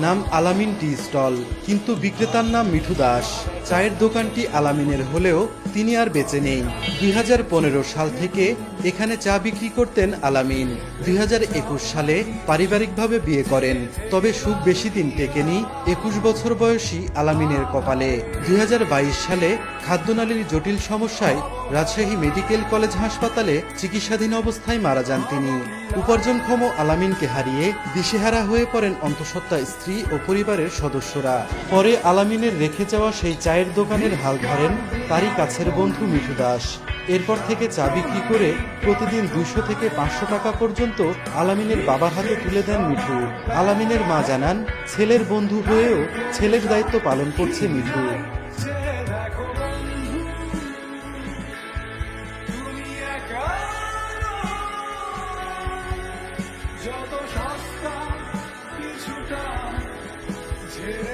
নাম আলামিন tea stall, কিন্তু বিক্রেতার নাম মিঠু দাস। চায়ের দোকানটি আলামিনের হলেও তিনি আর বেঁচে নেই। 2015 সাল থেকে এখানে চা বিক্রি করতেন আলামিন। 2021 সালে পারিবারিকভাবে বিয়ে করেন, তবে সুখ বেশি দিন টেকেনি 21 বছর বয়সী আলামিনের কপালে। 2022 সালে খাদ্যনালীর জটিল সমস্যায় রাজশাহী মেডিকেল কলেজ হাসপাতালে চিকিৎসাধীন অবস্থায় মারা যান তিনি। উপার্জনক্ষম আলামিনকে হারিয়ে দিশেহারা হয়ে পড়েন অন্তঃসত্ত্বা স্ত্রী ও পরিবারের সদস্যরা। পরে আলামিনের রেখে যাওয়া সেই চায়ের দোকানের হাল ধরেন তারই কাছের বন্ধু মিঠু দাস। এরপর থেকে চা বিক্রি করে প্রতিদিন 200 থেকে 500 টাকা পর্যন্ত আলামিনের বাবার হাতে তুলে দেন মিঠু। আলামিনের মা জানান, ছেলের বন্ধু হয়েও ছেলের দায়িত্ব পালন করছে মিঠু। যত সস্তা কিছুটা ছেড়ে